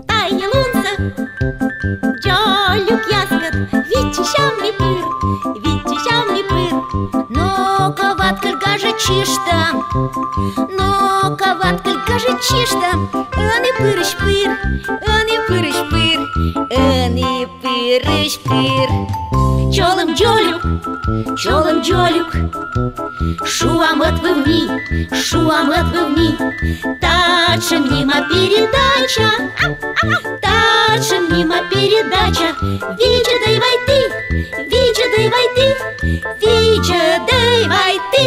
Тає лунце, джолюк яскат, відчищав мій пир, відчищав мій пир. Ну-ка, ваткаль каже, чиш там, ну-ка, ваткаль каже, чиш там. Ани пириш пир, ани пириш пир, ани пириш пир. Чолом джолюк, шуам отбывни, тачем мимо передача, тачем мимо передача. Вича дай войти, Вича дай войти, Вича дай войти.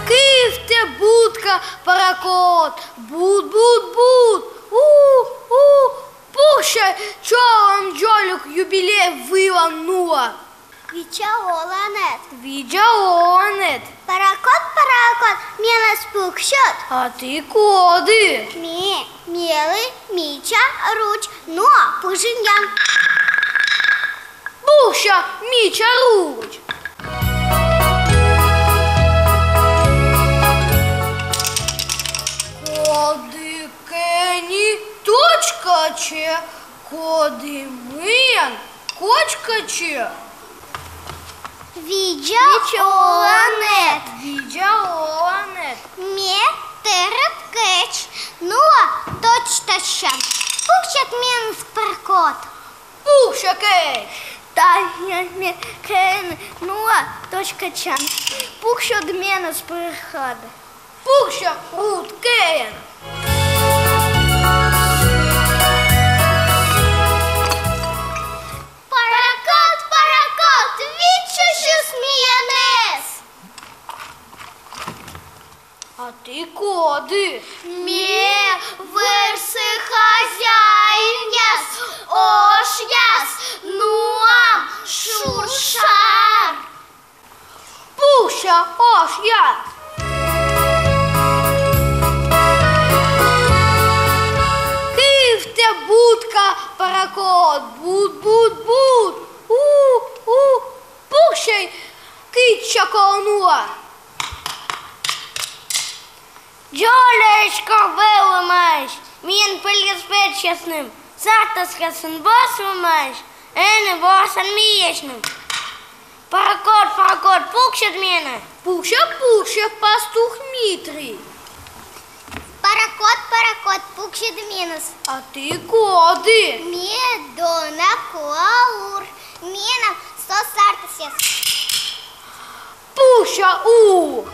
Київ те будка, паракот, буд, у, пущай, чолом джолюк юбилей виланула. Виджаонет. Паракот, мене спукшот. А ты коды. Мелы, мича, руч, но поженьям. Пуща, мича, руч. Коды кені, точка че, коды мен, кочка че. Виджаонет. Ме терепкеч, но точно пукшат мен паракот. Пуща кеш. Тая ме кен, но точка чан. Пукшат мен с прихода. Пуща рут кен. Паракот, відчищу сміянес. А ты коды. Ме верси хазяїн яс, ош яс, нуам шуршар. Пуща, ош я. Київ те будка, паракот, буд. У, пущай, китча колонула. Джолечко вилимаєш, він поліз чесним, завтра схесен бос вимаєш, не босан мієчним. Паракот, пукшат мене. Пуща, пастух Митрий. Паракот, пукшат менес. А ты коды. Медона коаур, менам сосартасес. Пуща, у.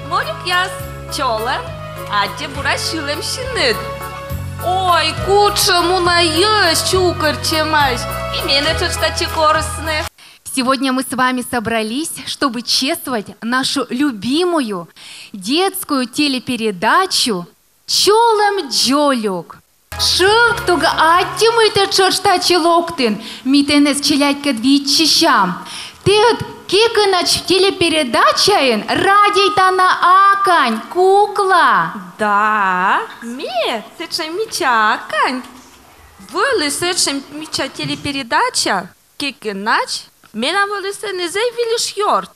Moluk yaz, çolem, acı burasılım şimdi. Ой, куча муна есть, чукар чемась, и меня чуть-чуть корыстны. Сегодня мы с вами собрались, чтобы чествовать нашу любимую детскую телепередачу «Чолом Джолюк». Шыктуга аттимыйты чочтачи локтын, митенес челядька двичищам. Тыт кикынач телепередачаин радийтана акань, кукла. Да, мне сечем меча, кань. Вылы сечем меча телепередача, кикынач, меня вылы не заявилишь йорт.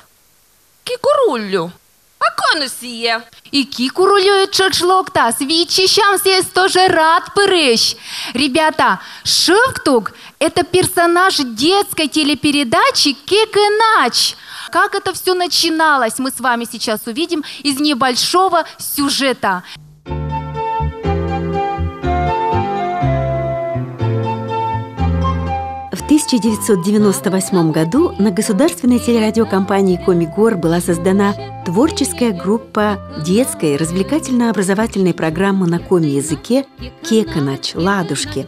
Кикурулю. А конусие. И кикурулю чочлокта, свичищам сес тоже рад пырыщ. Ребята, Шыктуг – это персонаж детской телепередачи «Кикынач». Как это все начиналось, мы с вами сейчас увидим из небольшого сюжета. В 1998 году на государственной телерадиокомпании «Коми-Гор» была создана творческая группа детской развлекательно-образовательной программы на коми-языке «Кеканач» «Ладушки».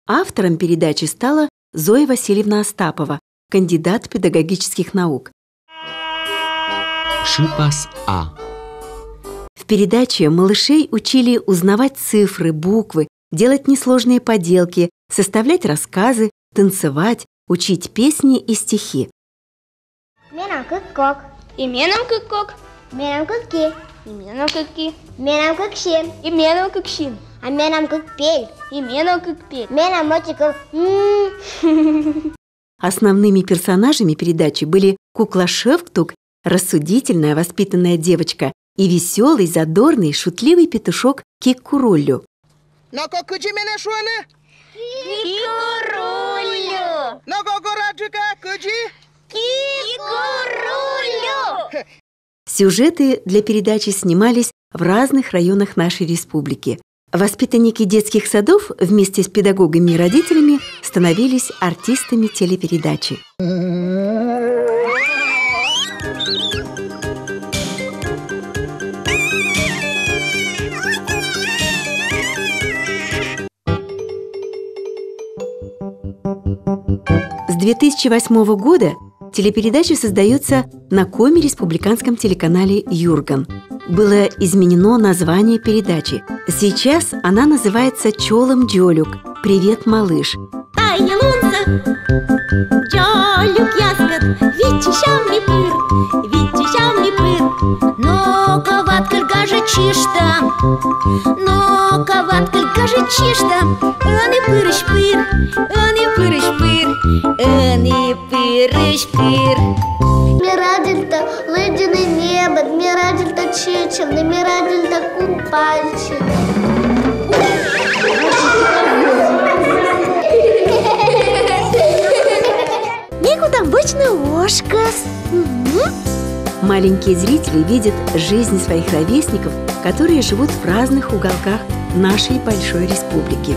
Автором передачи стала Зоя Васильевна Остапова, кандидат педагогических наук. Шипас А. В передаче малышей учили узнавать цифры, буквы, делать несложные поделки, составлять рассказы, танцевать, учить песни и стихи. Менам кык-кок. И менам кык-кок. Менам кык-ки. И менам кык-ки. Менам кык-щин. И менам кык-щин. А менам кык-пель. И менам кык-пель. Менам мотиков. Основными персонажами передачи были кукла Шевктук, рассудительная, воспитанная девочка, и веселый, задорный, шутливый петушок Кикурулю. Сюжеты для передачи снимались в разных районах нашей республики. Воспитанники детских садов вместе с педагогами и родителями становились артистами телепередачи. С 2008 года телепередача создается на Коми-республиканском телеканале «Юрган». Было изменено название передачи. Сейчас она называется «Чолом Джолюк. Привет, малыш». Джолюк яскат, вичищам мипыр, но коваткаль гаже чишта, но коваткаль гаже чишта, аны пырыш-пыр, аны пырыш-пыр, аны пырыш-пыр. Мирадельта ледяное небо, мирадельта чечевный, мирадельта купальчик. Никуда ошкас. Маленькие зрители видят жизнь своих ровесников, которые живут в разных уголках нашей большой республики.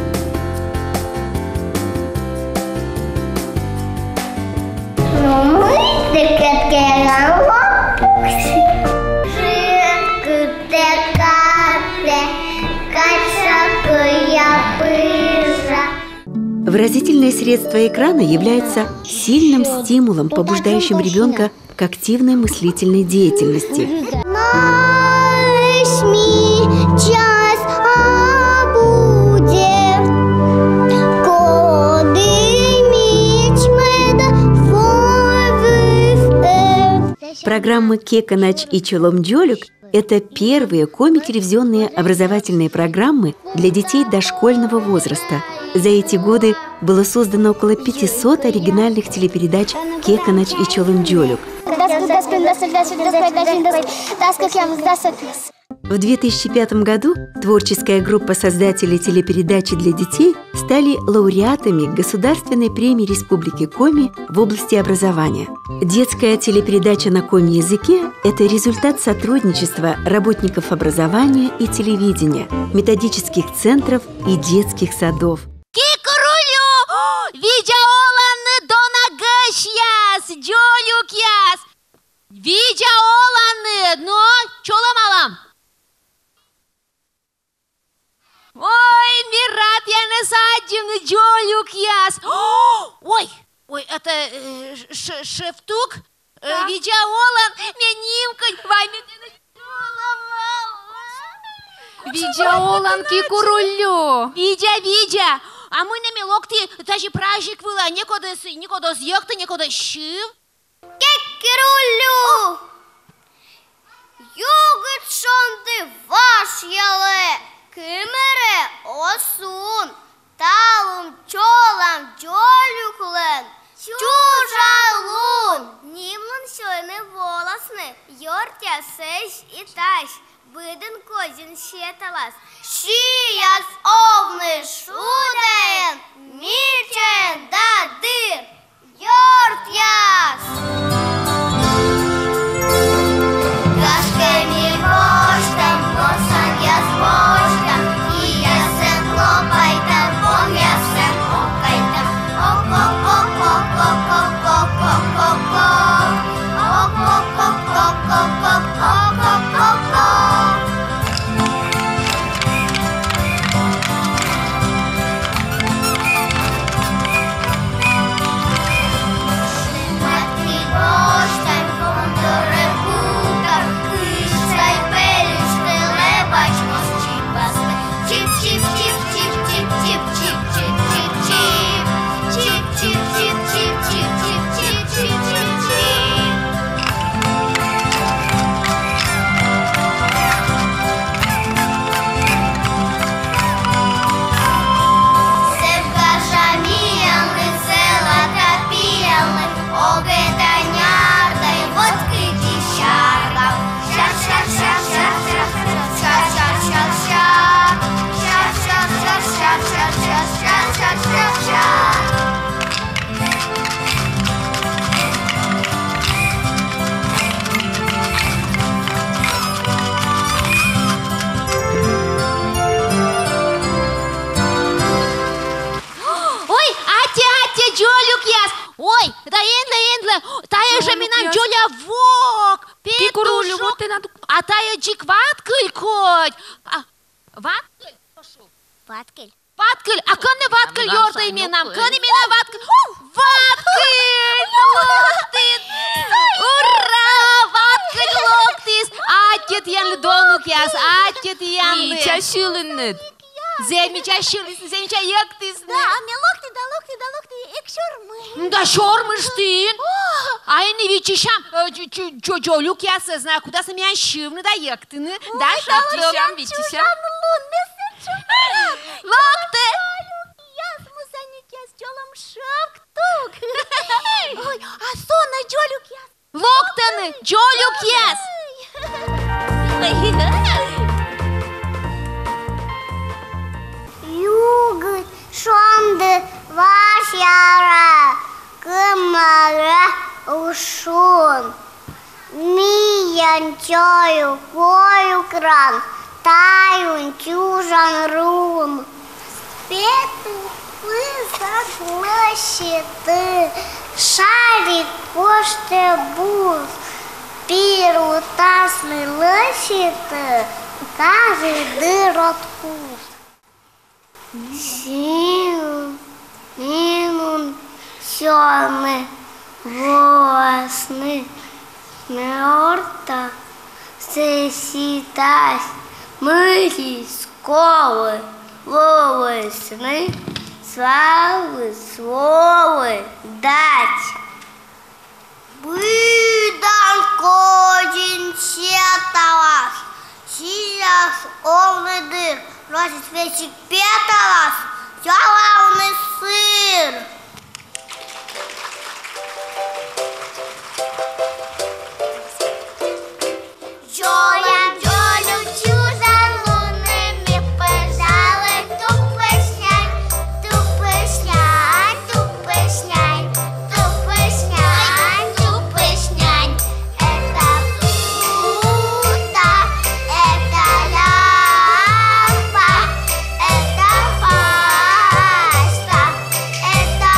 Выразительное средство экрана является сильным стимулом, побуждающим ребенка к активной мыслительной деятельности. Программы «Кеканач» и «Чолом Джолюк» – это первые коми-телевизионные образовательные программы для детей дошкольного возраста. За эти годы было создано около 500 оригинальных телепередач «Кеканач» и «Чолом Джолюк». В 2005 году творческая группа создателей телепередачи для детей стали лауреатами Государственной премии Республики Коми в области образования. Детская телепередача на коми-языке – это результат сотрудничества работников образования и телевидения, методических центров и детских садов. Видеоланы донагашьяс, джолюкьяс. Видеоланы, но чоламалам. Ой, мират я не садим, джолюкьяс. Ой, это шефтук. Видеолан, мянимкань, вами Видеолан кикурулю. Видя. А мы на мелокте даже праздник был, а некуда съехать, некуда щив. Кекерулю! Югыт шонды ваш яле, кымере осун, талым чолам джолюклен, чужалун. Нимлын шойны волосны, йортя сэш и таш. Выдан козин щеталас. Шияс овны шудаен, мирчен да дыр. Йортяс! Гашками поштам, носан яс поштам, и яс Ой, ате, Джолюк яс. Ой, да инле, тая же минам Джоля вок. Кикурулю, вот ты надо... А тая джик ваткыль коть. Ваткыль? Ваткель. Ваткыль, а кыны ваткыль Аминам ёрта именам, санюк, кыны мина ваткыль. Ваткыль, локтин. Ура, ваткыль локтис. Атет ян донук яс, атет ян. Митя шилыннет. Земича шилис, земича яктис. Да, а мне локти, ик шурмы. Да шормыш тын. Ай не вичишам, Джолюк яс, знаю, куда са меня шивны да яктыны. Да, Витишам, Витишам. Локты. Яс, мусаник, яс, джолом шоктук. Ой, а сонна Джолюк яс. Локтаны, Джолюк яс. Югыт шонды вашяра, кымара ушун. Миян чою кою кран, таюн чужан рум. Петухи заглощиты, шарик кошты бус. Пиру тасны лощиты, каждый дырот кус. Синун, минун, сёны, волосны, мёрта, сеситась, мысли, сколы, волосны, славы, словы, дать. Выдан кодин сеталас, сейчас овный дыр, росит свечик петалас, ялавный сыр. Джоля, Джолю, чужа лунными, пожалуй, тупышняй, тупышняй, тупышняй, тупышняй, тупышняй. Это фрута, это лампа, это паста, это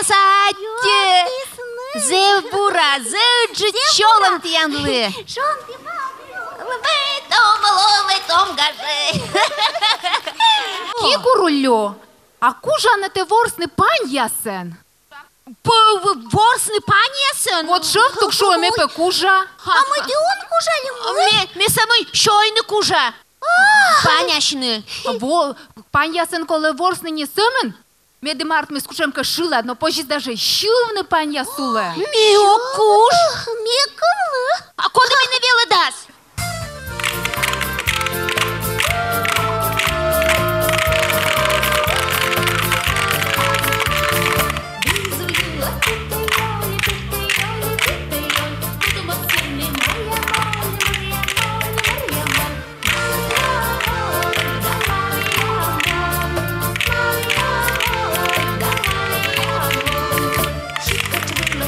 сатте. Зебура, зеджи чолом тянлы. Том гаже. Кікурульо, а кужа на те ворсний пань ясен? Ворсны панясын. Вот шовтук шо ми пе кужа. А мы де он кужали? Ми самый щойны кужа. Паняшны. Пань ясен коли ворсний не симен? Меди март ми скушемка шила, но позже даже щувни пань ясуле. Мио куш. Мекалы. А коли ми не вели даст? Чика-чика,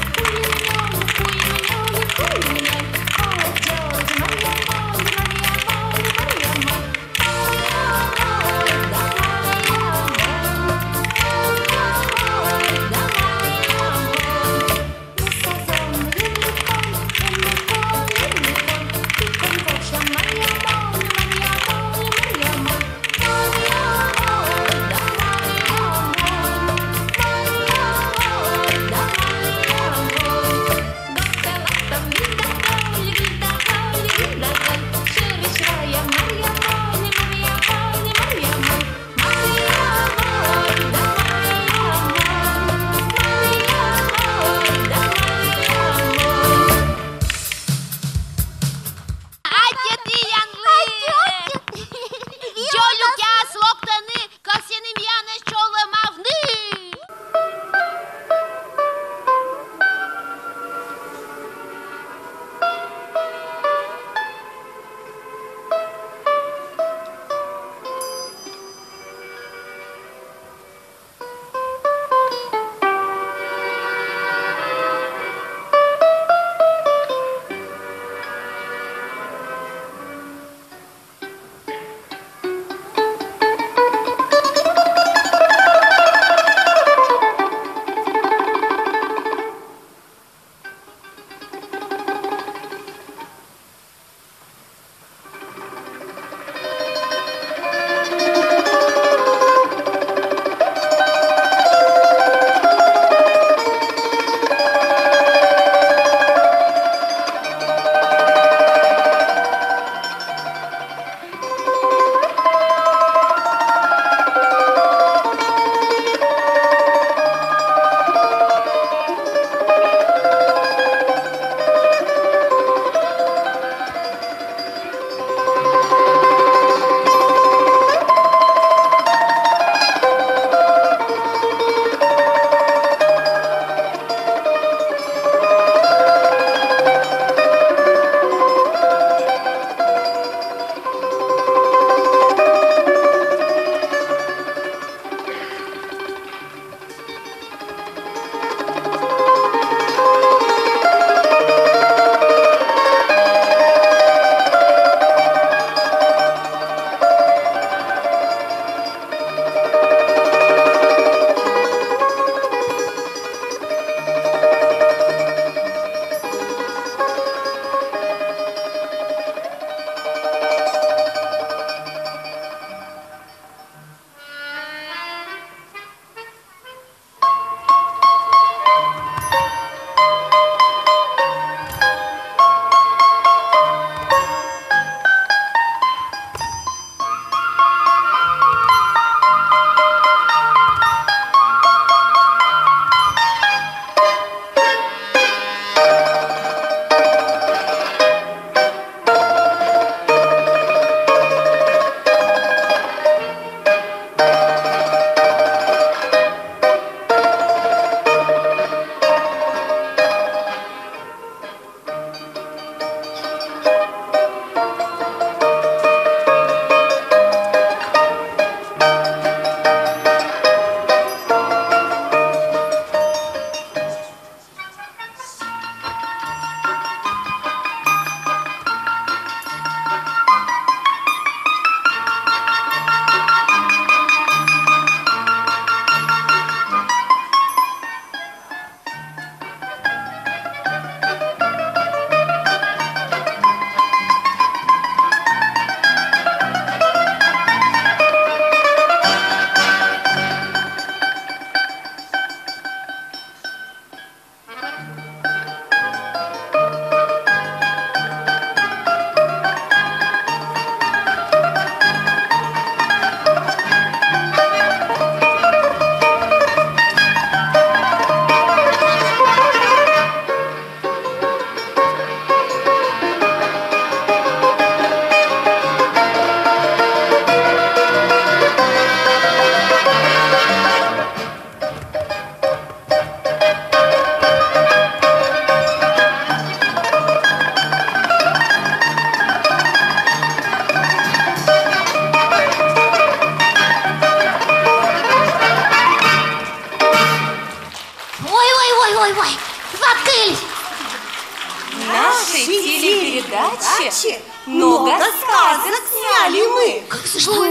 нашей телепередаче много сказок сняли мы.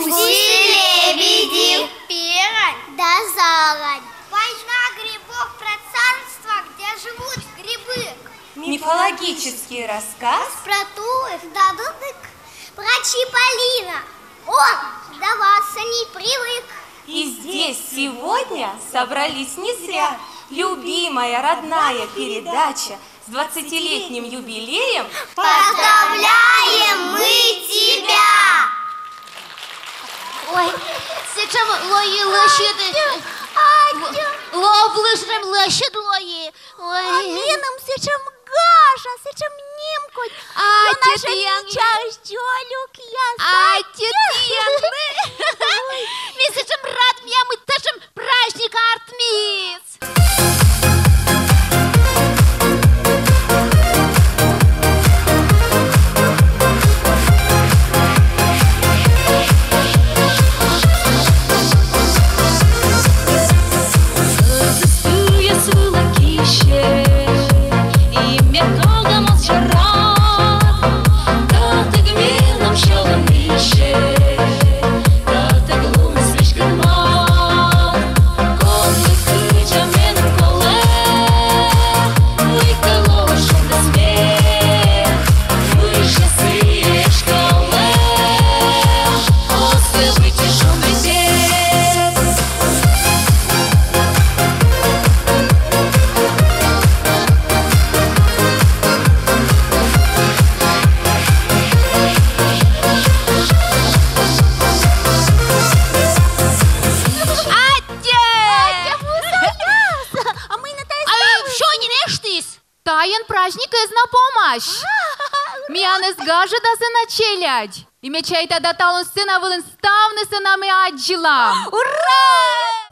Гуси-лебеди, перань да зарань. Война грибов про царство, где живут грибы. Мифологический рассказ Про Туров да Дудык, про Чиполлино. Он сдаваться не привык. И здесь сегодня собрались не зря. Любимая, родная передача с 20-летним юбилеем. Поздравляем мы тебя! Ой, зачем лої лощити? Ловлишем лощит лої. Ой. Мінам зачем гажа, зачем німкоть? Наша чолюк я Ми зачем рад м'ями ташем праздник артміц. Таен праздник из на помощь. Мияны сгажа да се начелять. И мечай тогда талон сына вылын ставны сынами аджила. Ура!